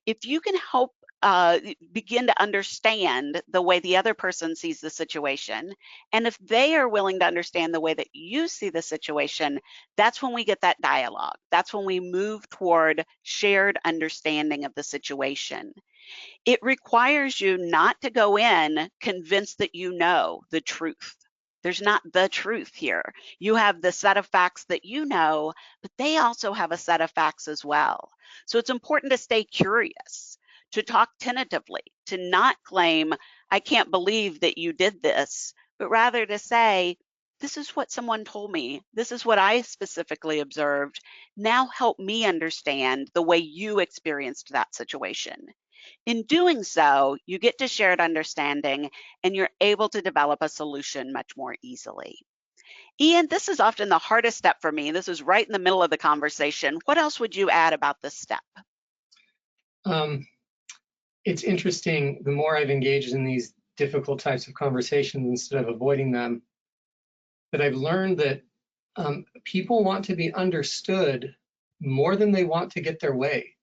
If you can help begin to understand the way the other person sees the situation, and if they are willing to understand the way that you see the situation, that's when we get that dialogue. That's when we move toward shared understanding of the situation. It requires you not to go in convinced that you know the truth. There's not the truth here. You have the set of facts that you know, but they also have a set of facts as well. So it's important to stay curious, to talk tentatively, to not claim, I can't believe that you did this, but rather to say, this is what someone told me. This is what I specifically observed. Now help me understand the way you experienced that situation. In doing so, you get to shared understanding and you're able to develop a solution much more easily. Eean, this is often the hardest step for me. This is right in the middle of the conversation. What else would you add about this step?
It's interesting, the more I've engaged in these difficult types of conversations instead of avoiding them, that I've learned that people want to be understood more than they want to get their way.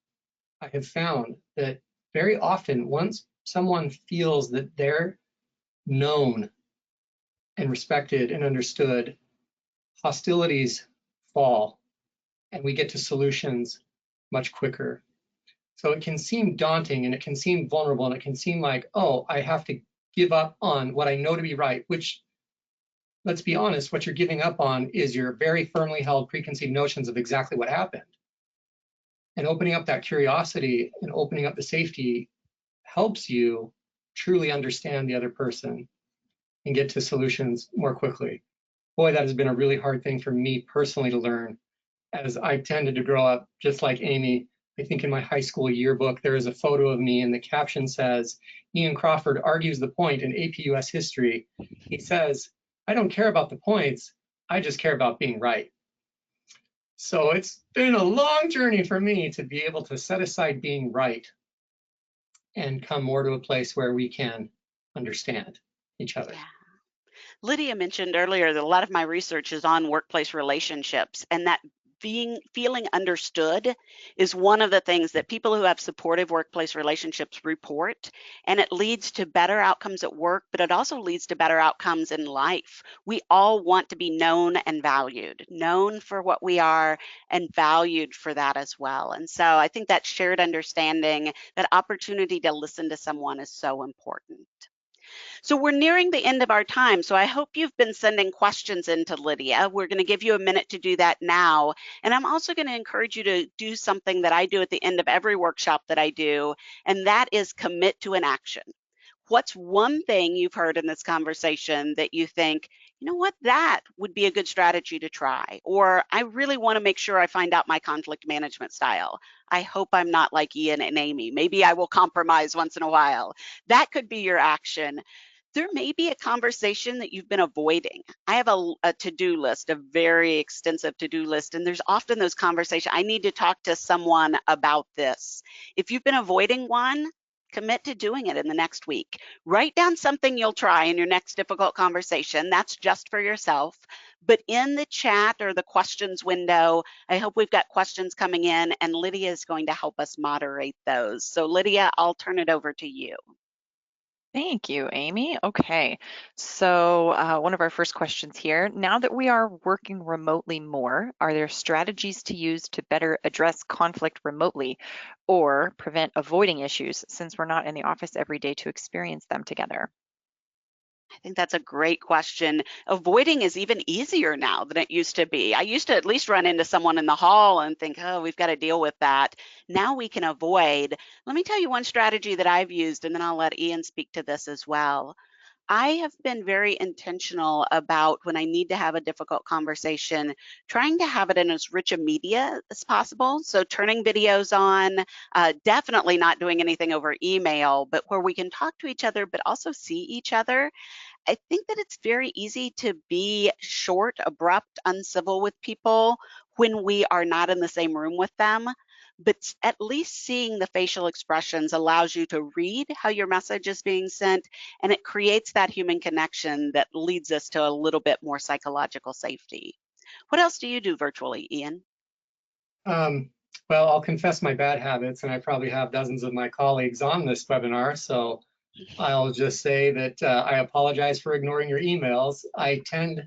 I have found that very often, once someone feels that they're known and respected and understood, hostilities fall and we get to solutions much quicker. So it can seem daunting and it can seem vulnerable and it can seem like, oh, I have to give up on what I know to be right, which, let's be honest, what you're giving up on is your very firmly held preconceived notions of exactly what happened. And opening up that curiosity and opening up the safety helps you truly understand the other person and get to solutions more quickly. Boy, that has been a really hard thing for me personally to learn, as I tended to grow up just like Amy. I think in my high school yearbook, there is a photo of me and the caption says, Eean Crawford argues the point in AP US history. He says, I don't care about the points, I just care about being right. So it's been a long journey for me to be able to set aside being right and come more to a place where we can understand each other.
Yeah. Lydia mentioned earlier that a lot of my research is on workplace relationships, and that feeling understood is one of the things that people who have supportive workplace relationships report, and it leads to better outcomes at work, but it also leads to better outcomes in life. We all want to be known and valued, known for what we are and valued for that as well. And so I think that shared understanding, that opportunity to listen to someone is so important. So we're nearing the end of our time. So I hope you've been sending questions in to Lydia. We're going to give you a minute to do that now. And I'm also going to encourage you to do something that I do at the end of every workshop that I do, and that is commit to an action. What's one thing you've heard in this conversation that you think, you know what, that would be a good strategy to try? Or I really want to make sure I find out my conflict management style. I hope I'm not like Ian and Amy. Maybe I will compromise once in a while. That could be your action. There may be a conversation that you've been avoiding. I have a to-do list, a very extensive to-do list, and there's often those conversations. I need to talk to someone about this. If you've been avoiding one, commit to doing it in the next week. Write down something you'll try in your next difficult conversation. That's just for yourself. But in the chat or the questions window, I hope we've got questions coming in, and Lydia is going to help us moderate those. So Lydia, I'll turn it over to you.
Thank you, Amy. Okay, so one of our first questions here. Now that we are working remotely more, are there strategies to use to better address conflict remotely or prevent avoiding issues since we're not in the office every day to experience them together?
I think that's a great question. Avoiding is even easier now than it used to be. I used to at least run into someone in the hall and think, oh, we've got to deal with that. Now we can avoid. Let me tell you one strategy that I've used, and then I'll let Ian speak to this as well. I have been very intentional about when I need to have a difficult conversation, trying to have it in as rich a media as possible. So turning videos on, definitely not doing anything over email, but where we can talk to each other, but also see each other. I think that it's very easy to be short, abrupt, uncivil with people when we are not in the same room with them. But at least seeing the facial expressions allows you to read how your message is being sent, and it creates that human connection that leads us to a little bit more psychological safety. What else do you do virtually, Ian?
Well, I'll confess my bad habits, and I probably have dozens of my colleagues on this webinar, so I'll just say that I apologize for ignoring your emails. I tend,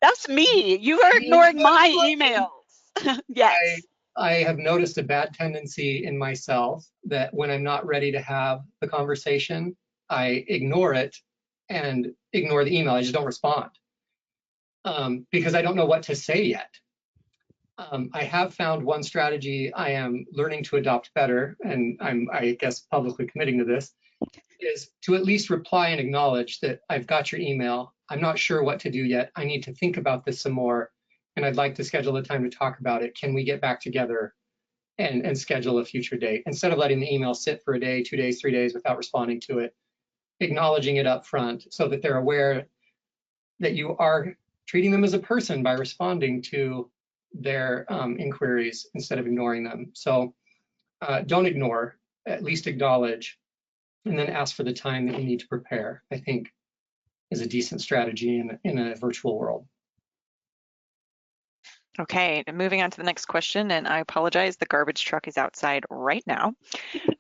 That's me. You are ignoring my emails. Yes.
I have noticed a bad tendency in myself that when I'm not ready to have the conversation, I ignore it and ignore the email. I just don't respond because I don't know what to say yet. I have found one strategy I am learning to adopt better, and I guess, publicly committing to this, is to at least reply and acknowledge that I've got your email. I'm not sure what to do yet. I need to think about this some more, and I'd like to schedule a time to talk about it. Can we get back together and schedule a future date? Instead of letting the email sit for a day, 2 days, 3 days without responding to it, acknowledging it up front so that they're aware that you are treating them as a person by responding to their inquiries instead of ignoring them. So don't ignore, at least acknowledge, and then ask for the time that you need to prepare, I think is a decent strategy in a virtual world.
Okay, moving on to the next question, and I apologize, the garbage truck is outside right now.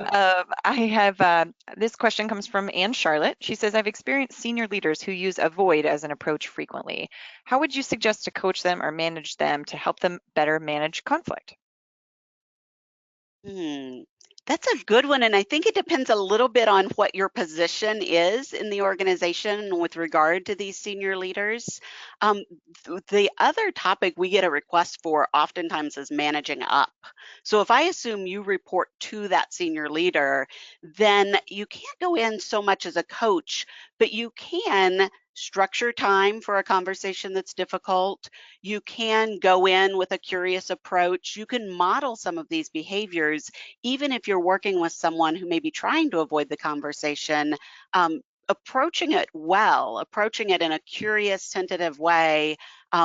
I have, this question comes from Anne Charlotte. She says, I've experienced senior leaders who use avoid as an approach frequently. How would you suggest to coach them or manage them to help them better manage conflict?
That's a good one. And I think it depends a little bit on what your position is in the organization with regard to these senior leaders. The other topic we get a request for oftentimes is managing up. So if I assume you report to that senior leader, then you can't go in so much as a coach, but you can structure time for a conversation that's difficult. You can go in with a curious approach. You can model some of these behaviors, even if you're working with someone who may be trying to avoid the conversation. Approaching it well, approaching it in a curious, tentative way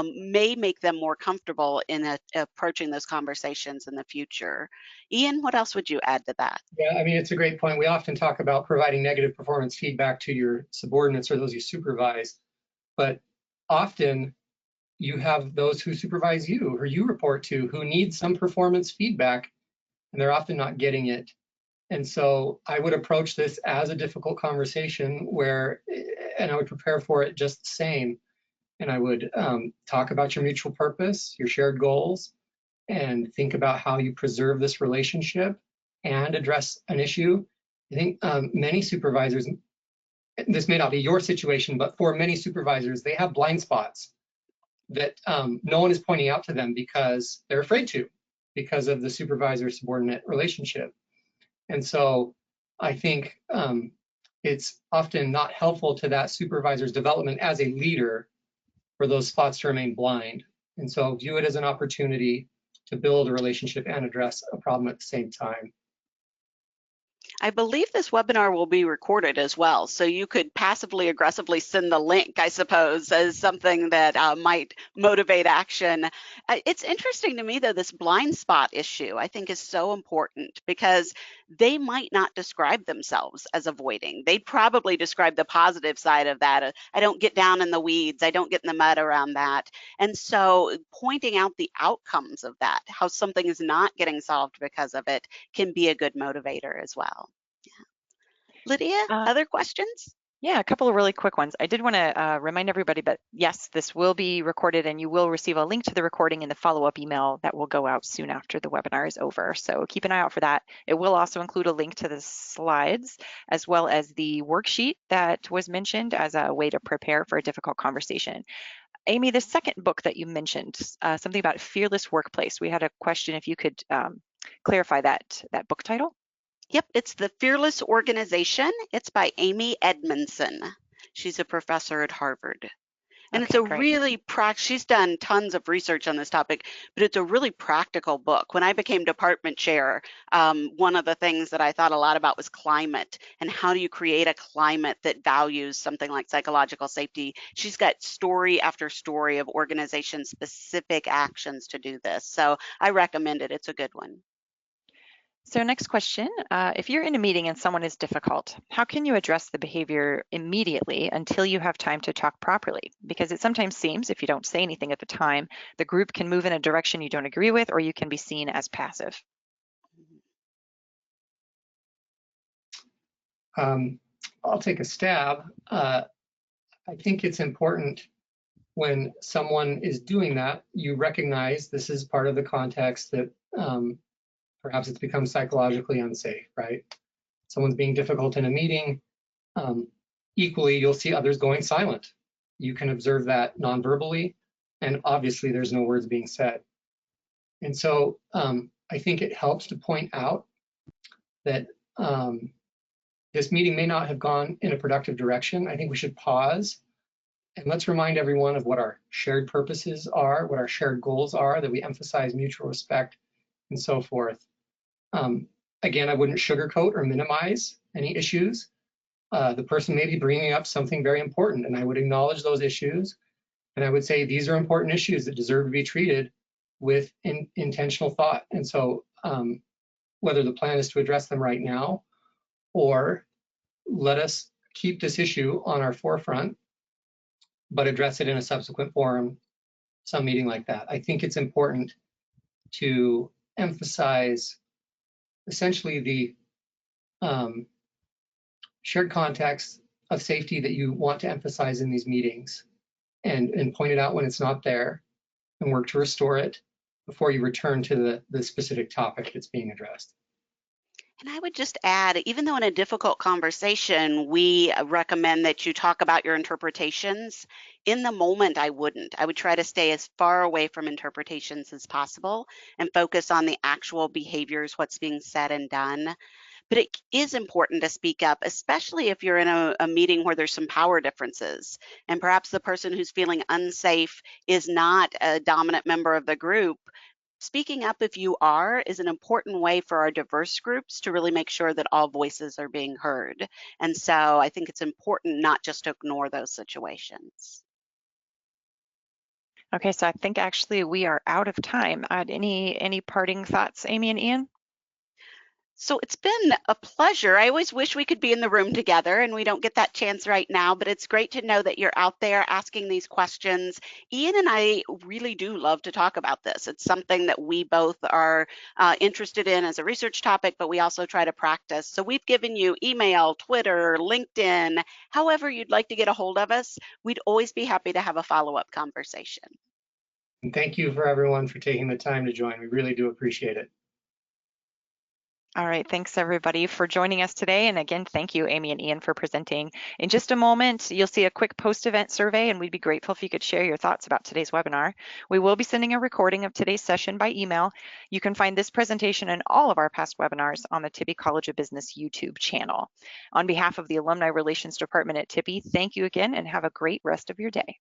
may make them more comfortable in approaching those conversations in the future. Eean, what else would you add to that?
Yeah, I mean, it's a great point. We often talk about providing negative performance feedback to your subordinates or those you supervise, but often you have those who supervise you or you report to who need some performance feedback, and they're often not getting it. And so I would approach this as a difficult conversation and I would prepare for it just the same. And I would talk about your mutual purpose, your shared goals, and think about how you preserve this relationship and address an issue. I think many supervisors, this may not be your situation, but for many supervisors, they have blind spots that no one is pointing out to them because they're afraid to, because of the supervisor-subordinate relationship. And so I think it's often not helpful to that supervisor's development as a leader for those spots to remain blind. And so view it as an opportunity to build a relationship and address a problem at the same time.
I believe this webinar will be recorded as well, so you could passively aggressively send the link, I suppose, as something that might motivate action. It's interesting to me, though, this blind spot issue I think is so important because they might not describe themselves as avoiding. They'd probably describe the positive side of that. I don't get down in the weeds, I don't get in the mud around that. And so pointing out the outcomes of that, how something is not getting solved because of it, can be a good motivator as well. Lydia, other questions?
Yeah, a couple of really quick ones. I did want to remind everybody that yes, this will be recorded and you will receive a link to the recording in the follow-up email that will go out soon after the webinar is over. So keep an eye out for that. It will also include a link to the slides as well as the worksheet that was mentioned as a way to prepare for a difficult conversation. Amy, the second book that you mentioned, something about Fearless Workplace. We had a question if you could clarify that book title.
Yep, it's The Fearless Organization. It's by Amy Edmondson. She's a professor at Harvard. And
Okay,
it's a
great.
really she's done tons of research on this topic, but it's a really practical book. When I became department chair, one of the things that I thought a lot about was climate and how do you create a climate that values something like psychological safety. She's got story after story of organization-specific actions to do this. So I recommend it. It's a good one.
So next question, if you're in a meeting and someone is difficult, how can you address the behavior immediately until you have time to talk properly? Because it sometimes seems if you don't say anything at the time, the group can move in a direction you don't agree with, or you can be seen as passive.
I'll take a stab. I think it's important when someone is doing that, you recognize this is part of the context that perhaps it's become psychologically unsafe, right? Someone's being difficult in a meeting. Equally, you'll see others going silent. You can observe that non-verbally, and obviously there's no words being said. And so I think it helps to point out that this meeting may not have gone in a productive direction. I think we should pause and let's remind everyone of what our shared purposes are, what our shared goals are, that we emphasize mutual respect and so forth. Again, I wouldn't sugarcoat or minimize any issues. The person may be bringing up something very important, and I would acknowledge those issues. And I would say these are important issues that deserve to be treated with intentional thought. And so whether the plan is to address them right now or let us keep this issue on our forefront, but address it in a subsequent forum, some meeting like that. I think it's important to emphasize essentially the shared context of safety that you want to emphasize in these meetings and point it out when it's not there and work to restore it before you return to the specific topic that's being addressed.
And I would just add, even though in a difficult conversation, we recommend that you talk about your interpretations, in the moment, I wouldn't. I would try to stay as far away from interpretations as possible and focus on the actual behaviors, what's being said and done. But it is important to speak up, especially if you're in a meeting where there's some power differences. And perhaps the person who's feeling unsafe is not a dominant member of the group. Speaking up if you are is an important way for our diverse groups to really make sure that all voices are being heard. And so I think it's important not just to ignore those situations.
Okay, so I think actually we are out of time. Any parting thoughts, Amy and Ian?
So it's been a pleasure. I always wish we could be in the room together, and we don't get that chance right now, but it's great to know that you're out there asking these questions. Ian and I really do love to talk about this. It's something that we both are interested in as a research topic, but we also try to practice. So we've given you email, Twitter, LinkedIn, however you'd like to get a hold of us. We'd always be happy to have a follow-up conversation.
And thank you for everyone for taking the time to join. We really do appreciate it.
All right, thanks everybody for joining us today. And again, thank you, Amy and Ian, for presenting. In just a moment, you'll see a quick post-event survey, and we'd be grateful if you could share your thoughts about today's webinar. We will be sending a recording of today's session by email. You can find this presentation and all of our past webinars on the Tippie College of Business YouTube channel. On behalf of the Alumni Relations Department at Tippie, thank you again and have a great rest of your day.